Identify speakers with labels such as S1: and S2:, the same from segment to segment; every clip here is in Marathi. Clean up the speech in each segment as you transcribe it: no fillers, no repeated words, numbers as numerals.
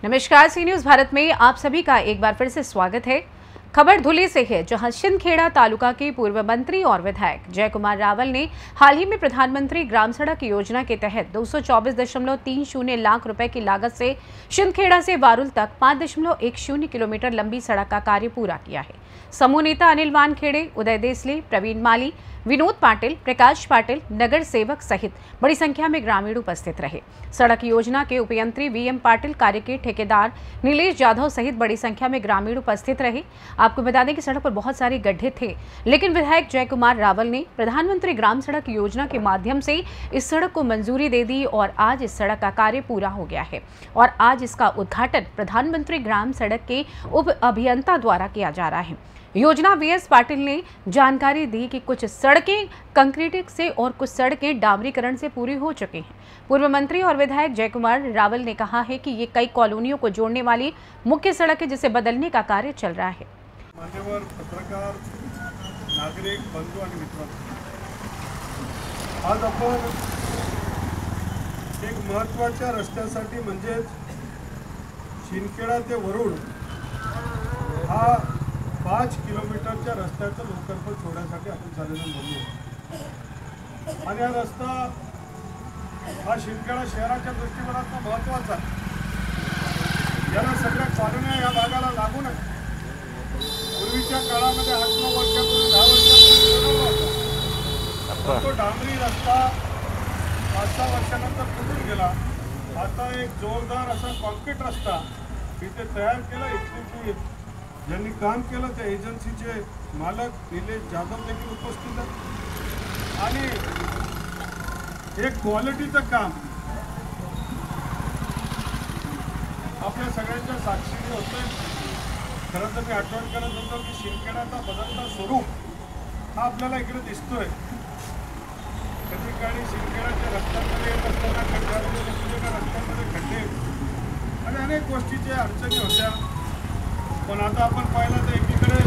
S1: नमस्कार, सी न्यूज भारत में आप सभी का एक बार फिर से स्वागत है। खबर धुले से है, जहां छिंदखेड़ा तालुका के पूर्व मंत्री और विधायक जय कुमार रावल ने हाल ही में प्रधानमंत्री ग्राम सड़क योजना के तहत 224.30 लाख रुपए की लागत से छिंदखेड़ा से वारुल तक 5.10 किलोमीटर लंबी सड़क का कार्य पूरा किया है। समूह नेता अनिल वानखेड़े, उदय देसले, प्रवीण माली, विनोद पाटिल, प्रकाश पाटिल, नगर सेवक सहित बड़ी संख्या में ग्रामीण उपस्थित रहे। सड़क योजना के उपयंत्री वीएम पाटिल, कार्य के ठेकेदार नीलेश यादव सहित बड़ी संख्या में ग्रामीण उपस्थित रहे। आपको बता दें कि सड़क पर बहुत सारे गड्ढे थे, लेकिन विधायक जय कुमार रावल ने प्रधानमंत्री ग्राम सड़क योजना के माध्यम से इस सड़क को मंजूरी दे दी और आज इस सड़क का कार्य पूरा हो गया है और आज इसका उद्घाटन प्रधानमंत्री ग्राम सड़क के उप अभियंता द्वारा किया जा रहा है। योजना वीएस पाटिल ने जानकारी दी कि कुछ सड़कें कंक्रीट से और कुछ सड़कें डामरीकरण से पूरी हो चुकी हैं। पूर्व मंत्री और विधायक जय कुमार रावल ने कहा है कि ये कई कॉलोनियों को जोड़ने वाली मुख्य सड़क है, जिसे बदलने का कार्य चल रहा है।
S2: मान्यवर पत्रकार, नागरिक बंधू आणि मित्रांनो, आज आपण एक महत्त्वाच्या रस्त्यासाठी म्हणजे छिंदखेडा ते वरुड हा 5 किलोमीटरच्या रस्त्याचं लोकार्पण सोडण्यासाठी आपण चाललेलो बोललो आणि हा रस्ता हा छिंदखेडा शहराच्या दृष्टिकोनातून महत्त्वाचा आहे। याला सगळ्या कॉलन्या या भागाला लागून आहे। पूर्वीच्या काळामध्ये 8-9 वर्षापूर्वी 10 वर्षापूर्वी तो डांबरी रस्ता 5-6 वर्षानंतर फुटून गेला। आता एक जोरदार असा कॉन्क्रीट रस्ता इथे तयार केला। इथली ज्यांनी काम केलं त्या एजन्सीचे मालक नीलेश यादव देखील उपस्थित आहेत आणि एक क्वालिटीचं काम आपल्या सगळ्यांच्या साक्षीने होतंय। खरं तर मी आठवण करत होतो की छिंदखेड्याचा बदलता स्वरूप हा आपल्याला इकडे दिसतोय। कधी काळी छिंदखेड्याच्या रस्त्यांमध्ये येत असताना खड्ड्यामध्ये रस्त्यांमध्ये खड्डे आणि अनेक गोष्टीच्या अडचणी होत्या, पण आता आपण पाहिलं तर एकीकडे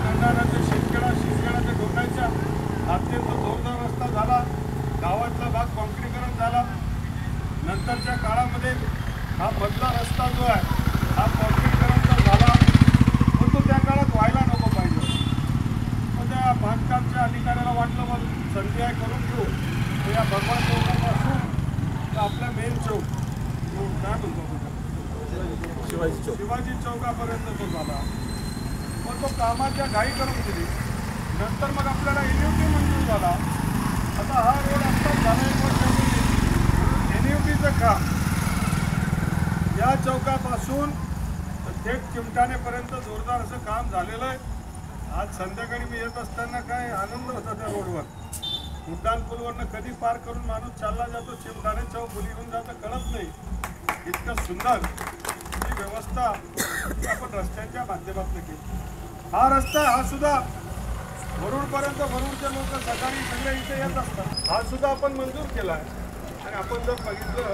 S2: नंदाना ते छिंदखेडा ते डोकायच्या अत्यंत जोरदार रस्ता झाला। गावातला भाग कॉन्क्रीटीकरण झाला। नंतरच्या काळामध्ये हा मधला रस्ता जो आहे हा कॉन्क्रीटीकरणचा झाला, पण तो त्या काळात व्हायला नको पाहिजे। मग त्या बांधकामच्या अधिकाऱ्याला वाटलं मग संधी आहे करून घेऊ, तर या भगवान चौकापासून तर आपला मेन चौक काय म्हणतो शिवाजी चौकापर्यंत तो झाला। पण तो कामाच्या घाई करून दिली। नंतर मग आपल्याला एनयूटी मंजूर झाला। आता हा रोड आत्ताच झाला 1 वर्षापूर्वी। एनयूटीचं काम या चौकापासून थेट चिमटाणेपर्यंत जोरदार असं काम झालेलं आहे। आज संध्याकाळी मी येत असताना काय आनंद होता त्या रोडवर। उड्डाण पूलवरनं कधी पार करून माणूस चालला जातो, चिमटाणे चौक बुलीहून जातं कळत नाही। इतकं सुंदर ही व्यवस्था आपण रस्त्यांच्या माध्यमातून केली। हा रस्ता हा सुद्धा वरुडपर्यंत, वरुडचे लोक सकाळी सगळे इथे येत असतात, हा सुद्धा आपण मंजूर केला आहे। आणि आपण जर बघितलं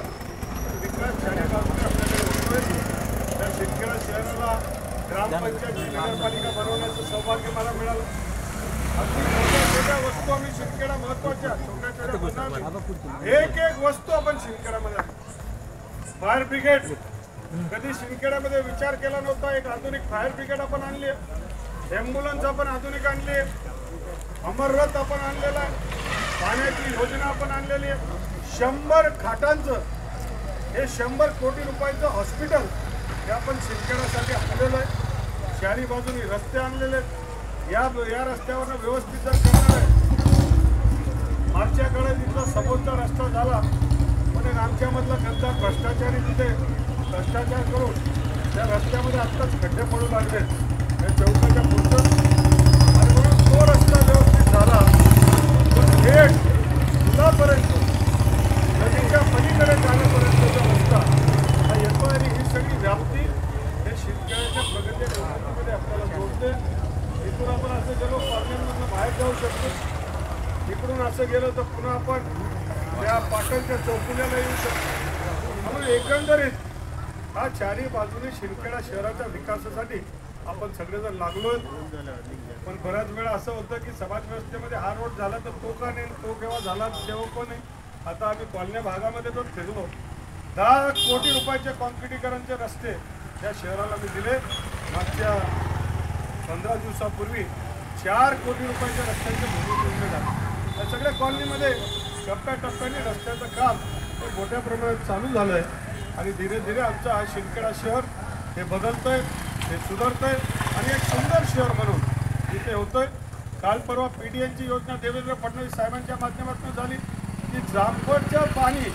S2: तर विकास चारी बाजूने आपल्याकडे होतोय। त्या छिंदखेडा शहराला ग्रामपंचायत नगरपालिका बनवण्याचं सौभाग्य मला मिळालं। अगदी छोट्या वस्तू आम्ही छिंदखेडा महत्वाच्या छोट्या एक वस्तू आपण छिंदखेड्यामध्ये फायर ब्रिगेड कधी छिंदखेड्यामध्ये विचार केला नव्हता। एक आधुनिक फायर ब्रिगेड आपण आणली आहे, ॲम्ब्युलन्स आपण आधुनिक आणली आहे, अमररथ आपण आणलेला आहे, पाण्याची योजना आपण आणलेली आहे, 100 खाटांचं हे 100 कोटी रुपयाचं हॉस्पिटल हे आपण छिंदखेड्यासाठी आणलेलं आहे। चारी बाजूनी रस्ते आणलेले आहेत। या रस्त्यावरनं व्यवस्थित जर करणार आहे। मागच्या काळात इथला समोरचा रस्ता झाला, पण आमच्यामधला गद्दार भ्रष्टाचारी तिथे भ्रष्टाचार करून त्या रस्त्यामध्ये आत्ताच खड्डे पडू लागले या चौकाच्या पुढचं। आणि म्हणून तो रस्ता व्यवस्थित झाला तर थेट पुलापर्यंत नदीच्या पलीकडे जाण्यापर्यंतचा रस्ता हा येतो आणि ही सगळी व्याप्ती हे छिंदखेड्याच्या प्रगतीमध्ये आपल्याला जोडते। इकडून आपण असं गेलो कॉर्नरमधून बाहेर जाऊ शकतो, इकडून असं गेलो तर पुन्हा आपण त्या पाटणच्या चौफुल्याला येऊ शकतो। म्हणून एकंदरीत हा चारी बाजूने छिंदखेडा शहराच्या विकासासाठी आपण सगळेजण लागलोय. पण बऱ्याच वेळा असं होतं की समाज व्यवस्थेमध्ये हा रोड झाला तर तो का नाही, तो केव्हा झाला तेव्हा पण नाही. आता आम्ही कॉलनी भागामध्ये जो फिरलो, 10 कोटी रुपयाचे कॉन्क्रिटीकरणचे रस्ते त्या शहराला मी दिले. मागच्या 15 दिवसापूर्वी 4 कोटी रुपयाच्या रस्त्यांचे भूमिपूजन झाले. या सगळ्या कॉलनीमध्ये टप्प्याटप्प्याने रस्त्याचं काम हे मोठ्या प्रमाणात चालू झालं आहे आणि धीरे धीरे आमचं हा शिंदखेडा शहर हे बदलतंय, हे सुधारतंय आणि एक सुंदर शहर म्हणून इथे होतंय. काल परवा PDNची योजना देवेंद्र फडणवीस साहेबांच्या माध्यमातून झाली की जामफळचं पाणी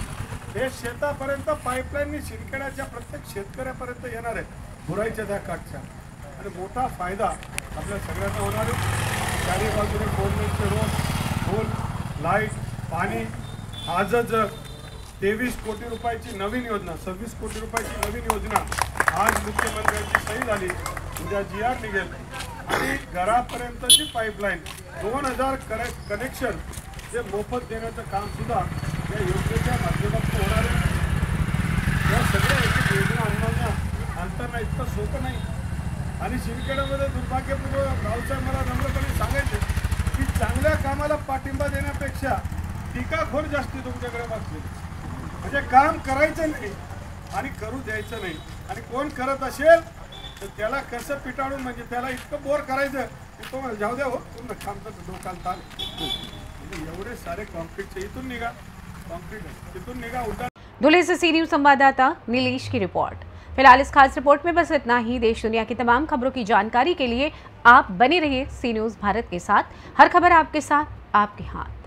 S2: हे शेतापर्यंत पाईपलाईननी शिंदखेड्याच्या प्रत्येक शेतकऱ्यापर्यंत येणार आहे, बुराईच्या त्या काठच्या. आणि मोठा फायदा आपल्या सगळ्यांना होणार आहे. चारी बाजूने 4 लेनचे रोड, पूल, लाईट, पाणी. आजच 23 कोटी रुपयाची नवीन योजना, 26 कोटी रुपयाची नवीन योजना आज मुख्यमंत्र्यांची सही झाली. उद्या GR निघेल आणि घरापर्यंतची पाईपलाईन 2000 कनेक्शन जे मोफत देण्याचं काम सुद्धा या योजनेच्या माध्यमातून होणार आहे. या सगळ्या योजना आणताना इतकं सोपं नाही. आणि शिंदखेड्यामध्ये दुर्भाग्यपूर्वक रावसाहेब मला नम्रपणे सांगायचे की चांगल्या कामाला पाठिंबा देण्यापेक्षा टीकाखोर जास्ती तुमच्याकडे बसले. म्हणजे काम करायचं नाही आणि करू द्यायचं नाही. आणि कोण करत असेल तर त्याला कसं पिटाळून, म्हणजे त्याला इतकं बोर करायचं की तो जाऊ द्या हो पूर्ण काम तर डोकाल ताल. म्हणजे एवढे सारे कॉन्क्रीटचे इथून निघा, कॉन्क्रीट तिथून निघा उलटा.
S1: धुले से सी न्यूज संवाददाता नीलेश की रिपोर्ट। फिलहाल इस खास रिपोर्ट में बस इतना ही। देश दुनिया की तमाम खबरों की जानकारी के लिए आप बने रहिए सी न्यूज भारत के साथ। हर खबर आपके साथ, आपके हाथ।